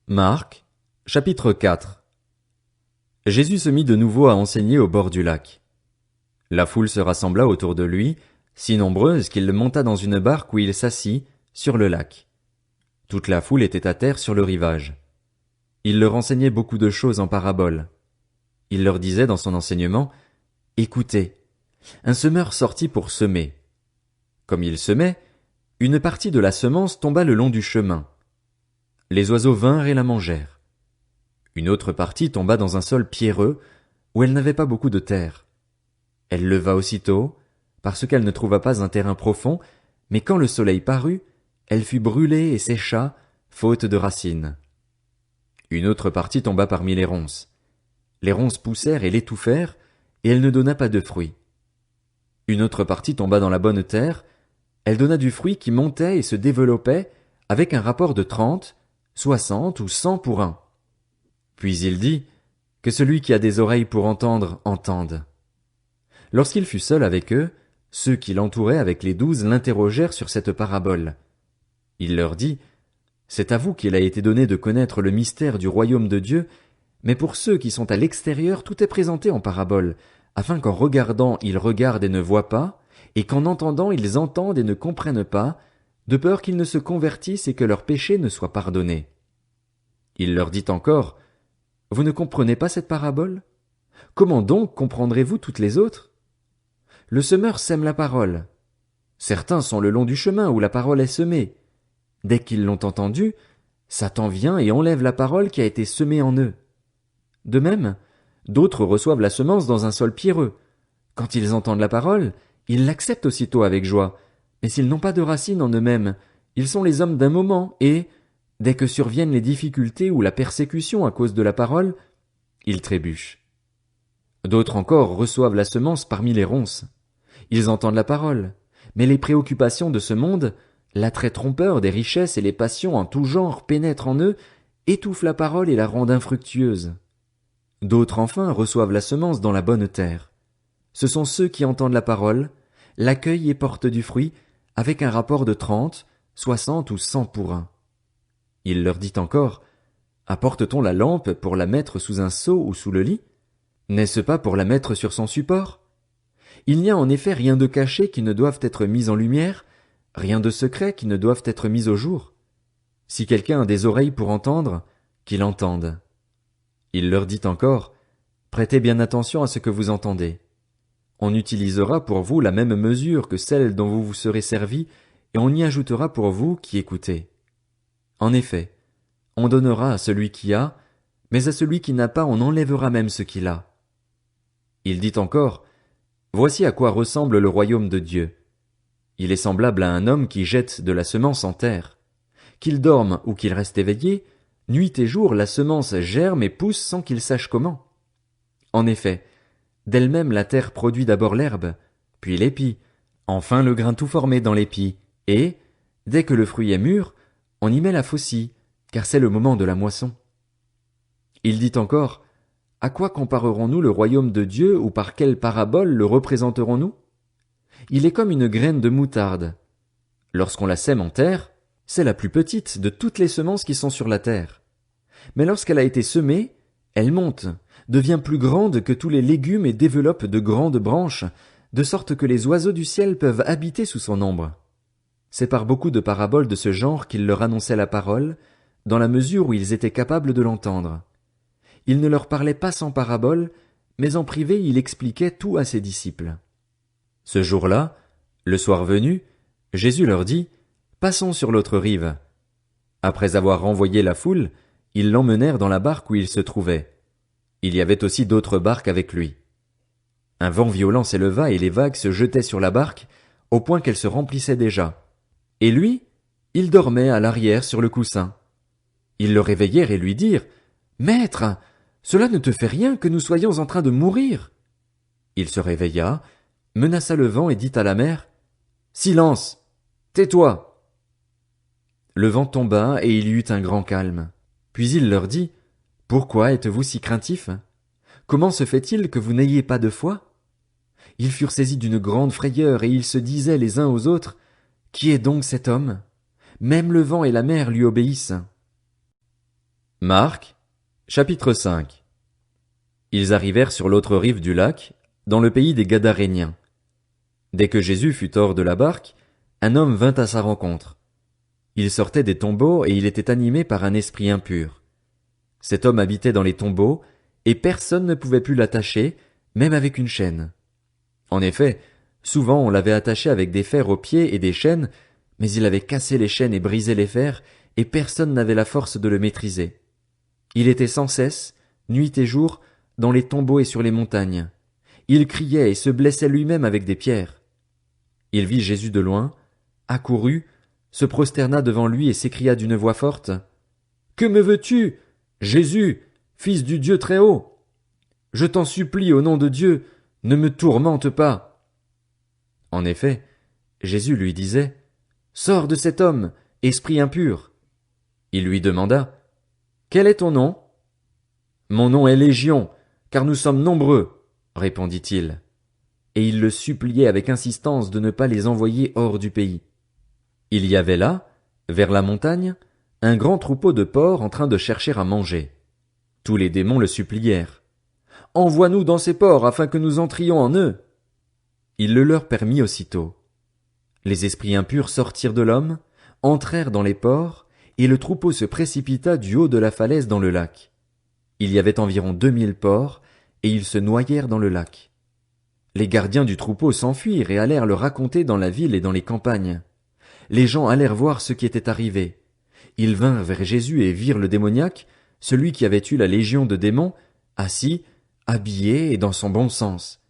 Marc, chapitre 4. Jésus se mit de nouveau à enseigner au bord du lac. La foule se rassembla autour de lui, si nombreuse qu'il monta dans une barque où il s'assit, sur le lac. Toute la foule était à terre sur le rivage. Il leur enseignait beaucoup de choses en paraboles. Il leur disait dans son enseignement, « Écoutez, un semeur sortit pour semer. Comme il semait, une partie de la semence tomba le long du chemin. Les oiseaux vinrent et la mangèrent. Une autre partie tomba dans un sol pierreux, où elle n'avait pas beaucoup de terre. Elle leva aussitôt, parce qu'elle ne trouva pas un terrain profond, mais quand le soleil parut, elle fut brûlée et sécha, faute de racines. Une autre partie tomba parmi les ronces. Les ronces poussèrent et l'étouffèrent, et elle ne donna pas de fruit. Une autre partie tomba dans la bonne terre, elle donna du fruit qui montait et se développait, avec un rapport de 30, 60 ou 100 pour un. Puis il dit, que celui qui a des oreilles pour entendre, entende. Lorsqu'il fut seul avec eux, ceux qui l'entouraient avec les 12 l'interrogèrent sur cette parabole. Il leur dit, c'est à vous qu'il a été donné de connaître le mystère du royaume de Dieu, mais pour ceux qui sont à l'extérieur, tout est présenté en parabole, afin qu'en regardant ils regardent et ne voient pas, et qu'en entendant ils entendent et ne comprennent pas, de peur qu'ils ne se convertissent et que leurs péchés ne soient pardonnés. Il leur dit encore, vous ne comprenez pas cette parabole? Comment donc comprendrez-vous toutes les autres? Le semeur sème la parole. Certains sont le long du chemin où la parole est semée. Dès qu'ils l'ont entendue, Satan vient et enlève la parole qui a été semée en eux. De même, d'autres reçoivent la semence dans un sol pierreux. Quand ils entendent la parole, ils l'acceptent aussitôt avec joie, mais s'ils n'ont pas de racines en eux-mêmes, ils sont les hommes d'un moment et, dès que surviennent les difficultés ou la persécution à cause de la parole, ils trébuchent. D'autres encore reçoivent la semence parmi les ronces. Ils entendent la parole, mais les préoccupations de ce monde, l'attrait trompeur des richesses et les passions en tout genre pénètrent en eux, étouffent la parole et la rendent infructueuse. D'autres enfin reçoivent la semence dans la bonne terre. Ce sont ceux qui entendent la parole, l'accueillent et portent du fruit, avec un rapport de 30, 60 ou 100 pour un. Il leur dit encore, apporte-t-on la lampe pour la mettre sous un seau ou sous le lit? N'est-ce pas pour la mettre sur son support? Il n'y a en effet rien de caché qui ne doive être mis en lumière, rien de secret qui ne doive être mis au jour. Si quelqu'un a des oreilles pour entendre, qu'il entende. Il leur dit encore, prêtez bien attention à ce que vous entendez. On utilisera pour vous la même mesure que celle dont vous vous serez servis, et on y ajoutera pour vous qui écoutez. En effet, on donnera à celui qui a, mais à celui qui n'a pas on enlèvera même ce qu'il a. Il dit encore, voici à quoi ressemble le royaume de Dieu. Il est semblable à un homme qui jette de la semence en terre. Qu'il dorme ou qu'il reste éveillé, nuit et jour la semence germe et pousse sans qu'il sache comment. En effet, d'elle-même la terre produit d'abord l'herbe, puis l'épi, enfin le grain tout formé dans l'épi, et, dès que le fruit est mûr, on y met la faucille, car c'est le moment de la moisson. Il dit encore, à quoi comparerons-nous le royaume de Dieu ou par quelle parabole le représenterons-nous? Il est comme une graine de moutarde. Lorsqu'on la sème en terre, c'est la plus petite de toutes les semences qui sont sur la terre. Mais lorsqu'elle a été semée, elle monte, devient plus grande que tous les légumes et développe de grandes branches, de sorte que les oiseaux du ciel peuvent habiter sous son ombre. C'est par beaucoup de paraboles de ce genre qu'il leur annonçait la parole, dans la mesure où ils étaient capables de l'entendre. Il ne leur parlait pas sans paraboles, mais en privé il expliquait tout à ses disciples. Ce jour-là, le soir venu, Jésus leur dit, « Passons sur l'autre rive. » Après avoir renvoyé la foule, ils l'emmenèrent dans la barque où il se trouvait. Il y avait aussi d'autres barques avec lui. Un vent violent s'éleva et les vagues se jetaient sur la barque, au point qu'elle se remplissait déjà. Et lui, il dormait à l'arrière sur le coussin. Ils le réveillèrent et lui dirent, « Maître, cela ne te fait rien que nous soyons en train de mourir. » Il se réveilla, menaça le vent et dit à la mer, « Silence! Tais-toi! » Le vent tomba et il y eut un grand calme. Puis il leur dit, « Pourquoi êtes-vous si craintifs? Comment se fait-il que vous n'ayez pas de foi? » Ils furent saisis d'une grande frayeur et ils se disaient les uns aux autres, « Qui est donc cet homme? Même le vent et la mer lui obéissent. » Marc, chapitre 5. Ils arrivèrent sur l'autre rive du lac, dans le pays des Gadaréniens. Dès que Jésus fut hors de la barque, un homme vint à sa rencontre. Il sortait des tombeaux et il était animé par un esprit impur. Cet homme habitait dans les tombeaux, et personne ne pouvait plus l'attacher, même avec une chaîne. En effet, souvent on l'avait attaché avec des fers aux pieds et des chaînes, mais il avait cassé les chaînes et brisé les fers, et personne n'avait la force de le maîtriser. Il était sans cesse, nuit et jour, dans les tombeaux et sur les montagnes. Il criait et se blessait lui-même avec des pierres. Il vit Jésus de loin, accourut, se prosterna devant lui et s'écria d'une voix forte: « Que me veux-tu, Jésus, fils du Dieu très haut? Je t'en supplie au nom de Dieu, ne me tourmente pas. » En effet, Jésus lui disait: « Sors de cet homme, esprit impur. » Il lui demanda: « Quel est ton nom? » « Mon nom est Légion, car nous sommes nombreux, » répondit-il. Et il le suppliait avec insistance de ne pas les envoyer hors du pays. Il y avait là, vers la montagne, un grand troupeau de porcs en train de chercher à manger. Tous les démons le supplièrent: « Envoie-nous dans ces porcs afin que nous entrions en eux. » Il le leur permit aussitôt. Les esprits impurs sortirent de l'homme, entrèrent dans les porcs, et le troupeau se précipita du haut de la falaise dans le lac. Il y avait environ 2000 porcs, et ils se noyèrent dans le lac. Les gardiens du troupeau s'enfuirent et allèrent le raconter dans la ville et dans les campagnes. Les gens allèrent voir ce qui était arrivé. Ils vinrent vers Jésus et virent le démoniaque, celui qui avait eu la légion de démons, assis, habillé et dans son bon sens.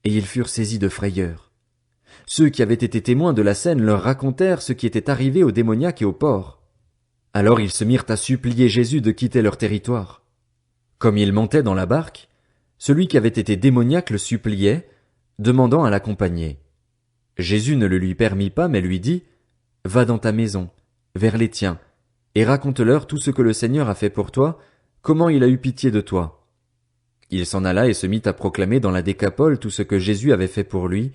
Et ils furent saisis de frayeur. Ceux qui avaient été témoins de la scène leur racontèrent ce qui était arrivé au démoniaque et aux porcs. Alors ils se mirent à supplier Jésus de quitter leur territoire. Comme il montait dans la barque, celui qui avait été démoniaque le suppliait, demandant à l'accompagner. Jésus ne le lui permit pas, mais lui dit: « Va dans ta maison, vers les tiens, et raconte-leur tout ce que le Seigneur a fait pour toi, comment il a eu pitié de toi. » Il s'en alla et se mit à proclamer dans la Décapole tout ce que Jésus avait fait pour lui,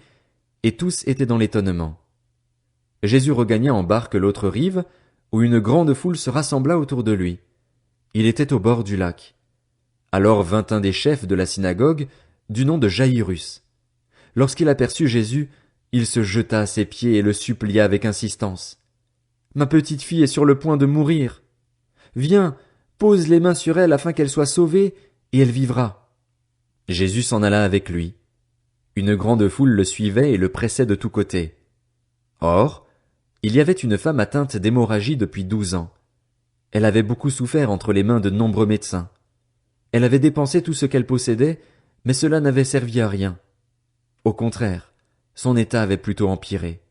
et tous étaient dans l'étonnement. Jésus regagna en barque l'autre rive, où une grande foule se rassembla autour de lui. Il était au bord du lac. Alors vint un des chefs de la synagogue, du nom de Jaïrus. Lorsqu'il aperçut Jésus, il se jeta à ses pieds et le supplia avec insistance: « Ma petite fille est sur le point de mourir. Viens, pose les mains sur elle afin qu'elle soit sauvée, et elle vivra. » Jésus s'en alla avec lui. Une grande foule le suivait et le pressait de tous côtés. Or, il y avait une femme atteinte d'hémorragie depuis 12 ans. Elle avait beaucoup souffert entre les mains de nombreux médecins. Elle avait dépensé tout ce qu'elle possédait, mais cela n'avait servi à rien. Au contraire, son état avait plutôt empiré.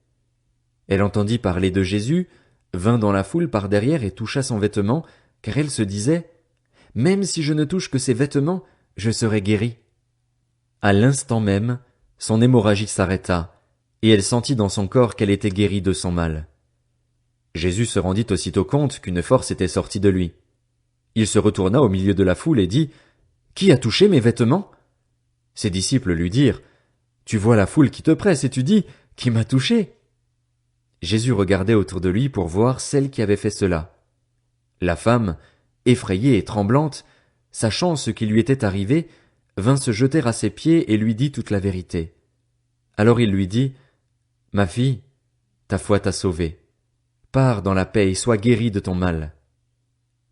Elle entendit parler de Jésus, vint dans la foule par derrière et toucha son vêtement, car elle se disait: « Même si je ne touche que ses vêtements, je serai guérie. » À l'instant même, son hémorragie s'arrêta, et elle sentit dans son corps qu'elle était guérie de son mal. Jésus se rendit aussitôt compte qu'une force était sortie de lui. Il se retourna au milieu de la foule et dit: « Qui a touché mes vêtements ?» Ses disciples lui dirent: « Tu vois la foule qui te presse et tu dis: Qui m'a touché ?» Jésus regardait autour de lui pour voir celle qui avait fait cela. La femme, effrayée et tremblante, sachant ce qui lui était arrivé, vint se jeter à ses pieds et lui dit toute la vérité. Alors il lui dit: « Ma fille, ta foi t'a sauvée. Pars dans la paix et sois guérie de ton mal. »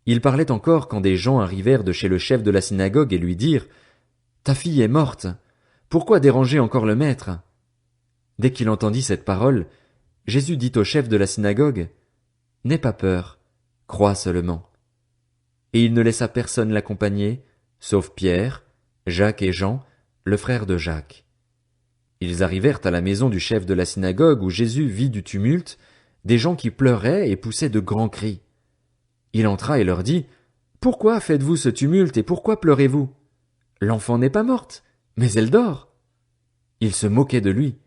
Il parlait encore quand des gens arrivèrent de chez le chef de la synagogue et lui dirent: « Ta fille est morte. Pourquoi déranger encore le maître ?» Dès qu'il entendit cette parole, Jésus dit au chef de la synagogue: « N'aie pas peur, crois seulement. » Et il ne laissa personne l'accompagner, sauf Pierre, Jacques et Jean, le frère de Jacques. Ils arrivèrent à la maison du chef de la synagogue où Jésus vit du tumulte, des gens qui pleuraient et poussaient de grands cris. Il entra et leur dit: « Pourquoi faites-vous ce tumulte et pourquoi pleurez-vous? L'enfant n'est pas morte, mais elle dort. » Ils se moquaient de lui.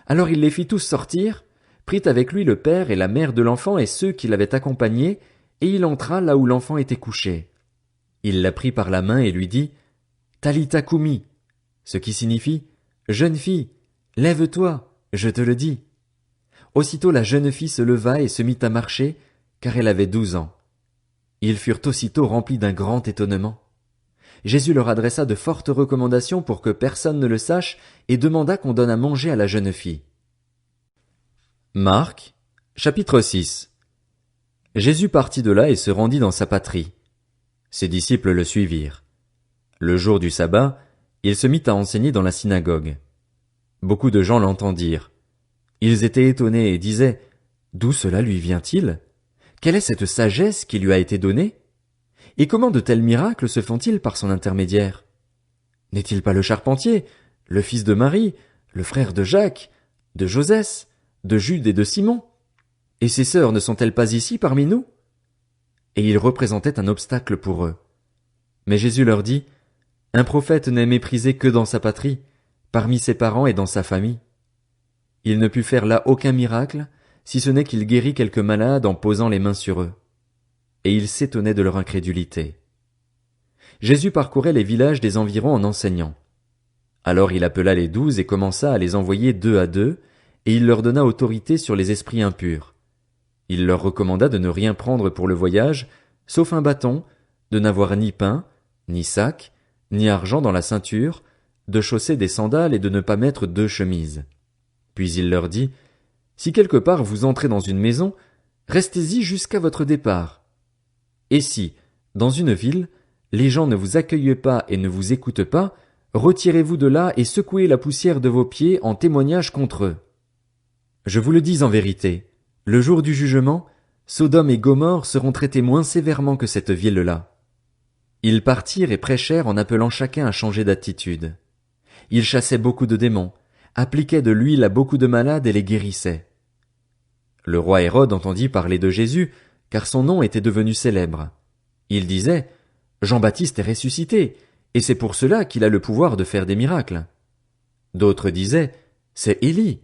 Alors il les fit tous sortir, prit avec lui le père et la mère de l'enfant et ceux qui l'avaient accompagné, et il entra là où l'enfant était couché. Il la prit par la main et lui dit: « Talitha koumi », ce qui signifie: « Jeune fille, lève-toi, je te le dis. » Aussitôt la jeune fille se leva et se mit à marcher, car elle avait 12 ans. Ils furent aussitôt remplis d'un grand étonnement. Jésus leur adressa de fortes recommandations pour que personne ne le sache et demanda qu'on donne à manger à la jeune fille. Marc, chapitre 6. Jésus partit de là et se rendit dans sa patrie. Ses disciples le suivirent. Le jour du sabbat, il se mit à enseigner dans la synagogue. Beaucoup de gens l'entendirent. Ils étaient étonnés et disaient: D'où cela lui vient-il? Quelle est cette sagesse qui lui a été donnée? Et comment de tels miracles se font-ils par son intermédiaire? N'est-il pas le charpentier, le fils de Marie, le frère de Jacques, de Josès, de Jude et de Simon? Et ses sœurs ne sont-elles pas ici parmi nous? Et il représentait un obstacle pour eux. Mais Jésus leur dit: Un prophète n'est méprisé que dans sa patrie, parmi ses parents et dans sa famille. Il ne put faire là aucun miracle, si ce n'est qu'il guérit quelques malades en posant les mains sur eux. Et il s'étonnait de leur incrédulité. Jésus parcourait les villages des environs en enseignant. Alors il appela les 12 et commença à les envoyer 2 à 2, et il leur donna autorité sur les esprits impurs. Il leur recommanda de ne rien prendre pour le voyage, sauf un bâton, de n'avoir ni pain, ni sac, ni argent dans la ceinture, de chausser des sandales et de ne pas mettre 2 chemises. Puis il leur dit: Si quelque part vous entrez dans une maison, restez-y jusqu'à votre départ. Et si, dans une ville, les gens ne vous accueillent pas et ne vous écoutent pas, retirez-vous de là et secouez la poussière de vos pieds en témoignage contre eux. Je vous le dis en vérité, le jour du jugement, Sodome et Gomorrhe seront traités moins sévèrement que cette ville-là. Ils partirent et prêchèrent en appelant chacun à changer d'attitude. Ils chassaient beaucoup de démons, appliquaient de l'huile à beaucoup de malades et les guérissaient. Le roi Hérode entendit parler de Jésus, car son nom était devenu célèbre. Il disait: Jean-Baptiste est ressuscité, et c'est pour cela qu'il a le pouvoir de faire des miracles. D'autres disaient: C'est Élie.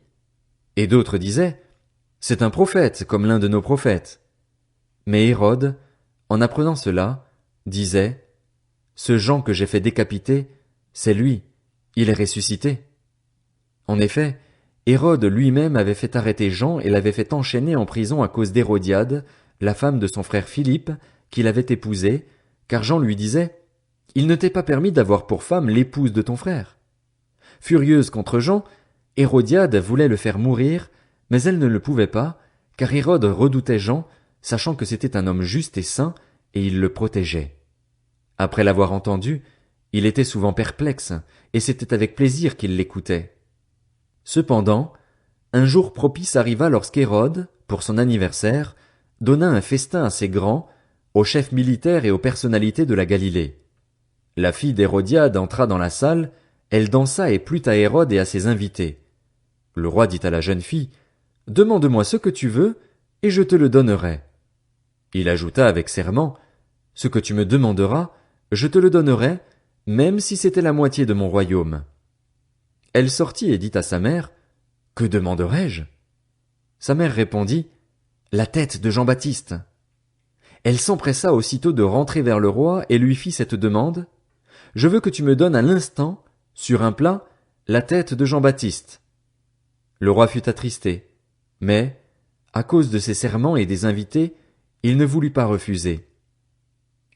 Et d'autres disaient: C'est un prophète, comme l'un de nos prophètes. Mais Hérode, en apprenant cela, disait: Ce Jean que j'ai fait décapiter, c'est lui, il est ressuscité. En effet, Hérode lui-même avait fait arrêter Jean et l'avait fait enchaîner en prison à cause d'Hérodiade, la femme de son frère Philippe, qu'il avait épousée, car Jean lui disait: Il ne t'est pas permis d'avoir pour femme l'épouse de ton frère. Furieuse contre Jean, Hérodiade voulait le faire mourir, mais elle ne le pouvait pas, car Hérode redoutait Jean, sachant que c'était un homme juste et saint, et il le protégeait. Après l'avoir entendu, il était souvent perplexe, et c'était avec plaisir qu'il l'écoutait. Cependant, un jour propice arriva lorsqu'Hérode, pour son anniversaire, donna un festin assez grand, aux chefs militaires et aux personnalités de la Galilée. La fille d'Hérodiade entra dans la salle, elle dansa et plut à Hérode et à ses invités. Le roi dit à la jeune fille: Demande-moi ce que tu veux, et je te le donnerai. Il ajouta avec serment: Ce que tu me demanderas, je te le donnerai, même si c'était la moitié de mon royaume. Elle sortit et dit à sa mère: Que demanderai-je? Sa mère répondit: La tête de Jean-Baptiste. Elle s'empressa aussitôt de rentrer vers le roi et lui fit cette demande: Je veux que tu me donnes à l'instant, sur un plat, la tête de Jean-Baptiste. Le roi fut attristé, mais, à cause de ses serments et des invités, il ne voulut pas refuser.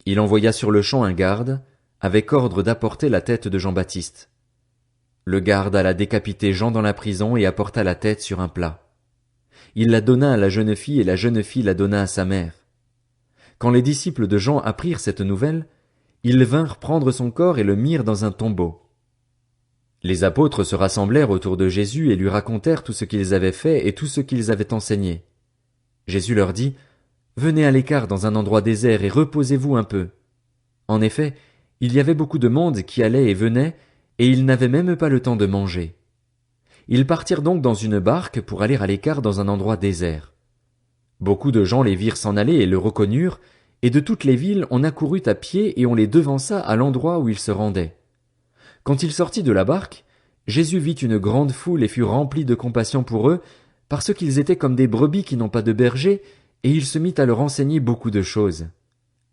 Il envoya sur-le-champ un garde, avec ordre d'apporter la tête de Jean-Baptiste. Le garde alla décapiter Jean dans la prison et apporta la tête sur un plat. Il la donna à la jeune fille et la jeune fille la donna à sa mère. Quand les disciples de Jean apprirent cette nouvelle, ils vinrent prendre son corps et le mirent dans un tombeau. Les apôtres se rassemblèrent autour de Jésus et lui racontèrent tout ce qu'ils avaient fait et tout ce qu'ils avaient enseigné. Jésus leur dit: Venez à l'écart dans un endroit désert et reposez-vous un peu. En effet, il y avait beaucoup de monde qui allait et venait, et ils n'avaient même pas le temps de manger. Ils partirent donc dans une barque pour aller à l'écart dans un endroit désert. Beaucoup de gens les virent s'en aller et le reconnurent, et de toutes les villes on accourut à pied et on les devança à l'endroit où ils se rendaient. Quand il sortit de la barque, Jésus vit une grande foule et fut rempli de compassion pour eux, parce qu'ils étaient comme des brebis qui n'ont pas de berger, et il se mit à leur enseigner beaucoup de choses.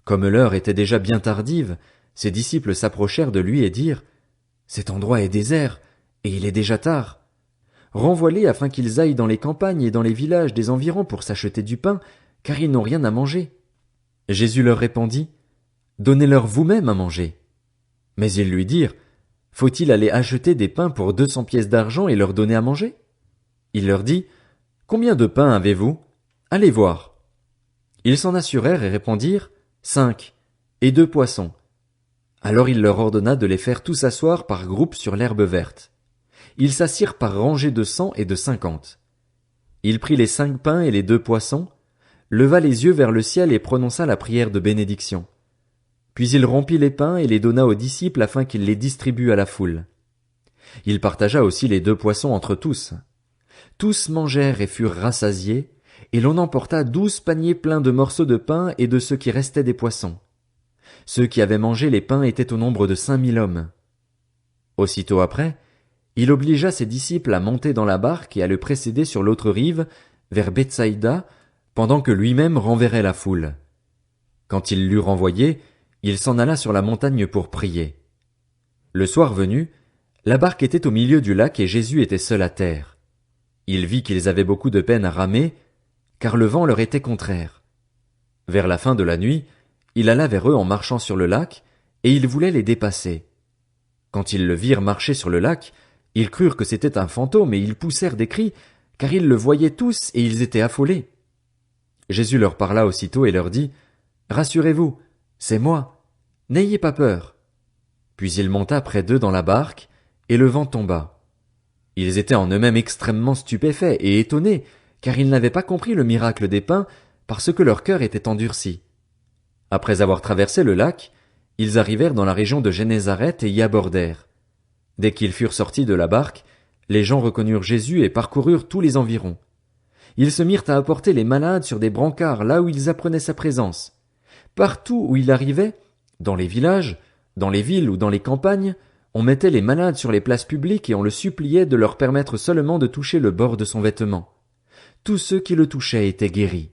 Comme l'heure était déjà bien tardive, ses disciples s'approchèrent de lui et dirent: Cet endroit est désert, et il est déjà tard. Renvoie-les afin qu'ils aillent dans les campagnes et dans les villages des environs pour s'acheter du pain, car ils n'ont rien à manger. Jésus leur répondit, Donnez-leur vous-même à manger. Mais ils lui dirent, Faut-il aller acheter des pains pour 200 pièces d'argent et leur donner à manger? Il leur dit, Combien de pains avez-vous? Allez voir. Ils s'en assurèrent et répondirent, 5, et 2 poissons. Alors il leur ordonna de les faire tous asseoir par groupes sur l'herbe verte. Ils s'assirent par rangées de 100 et de 50. Il prit les 5 pains et les 2 poissons, leva les yeux vers le ciel et prononça la prière de bénédiction. Puis il rompit les pains et les donna aux disciples afin qu'ils les distribuent à la foule. Il partagea aussi les 2 poissons entre tous. Tous mangèrent et furent rassasiés, et l'on emporta 12 paniers pleins de morceaux de pain et de ce qui restait des poissons. Ceux qui avaient mangé les pains étaient au nombre de 5000 hommes. Aussitôt après, il obligea ses disciples à monter dans la barque et à le précéder sur l'autre rive, vers Bethsaïda, pendant que lui-même renverrait la foule. Quand il l'eut renvoyé, il s'en alla sur la montagne pour prier. Le soir venu, la barque était au milieu du lac et Jésus était seul à terre. Il vit qu'ils avaient beaucoup de peine à ramer, car le vent leur était contraire. Vers la fin de la nuit, il alla vers eux en marchant sur le lac, et il voulait les dépasser. Quand ils le virent marcher sur le lac, ils crurent que c'était un fantôme et ils poussèrent des cris, car ils le voyaient tous et ils étaient affolés. Jésus leur parla aussitôt et leur dit, « Rassurez-vous, c'est moi, n'ayez pas peur. » Puis il monta près d'eux dans la barque, et le vent tomba. Ils étaient en eux-mêmes extrêmement stupéfaits et étonnés, car ils n'avaient pas compris le miracle des pains, parce que leur cœur était endurci. Après avoir traversé le lac, ils arrivèrent dans la région de Génézareth et y abordèrent. Dès qu'ils furent sortis de la barque, les gens reconnurent Jésus et parcoururent tous les environs. Ils se mirent à apporter les malades sur des brancards là où ils apprenaient sa présence. Partout où il arrivait, dans les villages, dans les villes ou dans les campagnes, on mettait les malades sur les places publiques et on le suppliait de leur permettre seulement de toucher le bord de son vêtement. Tous ceux qui le touchaient étaient guéris.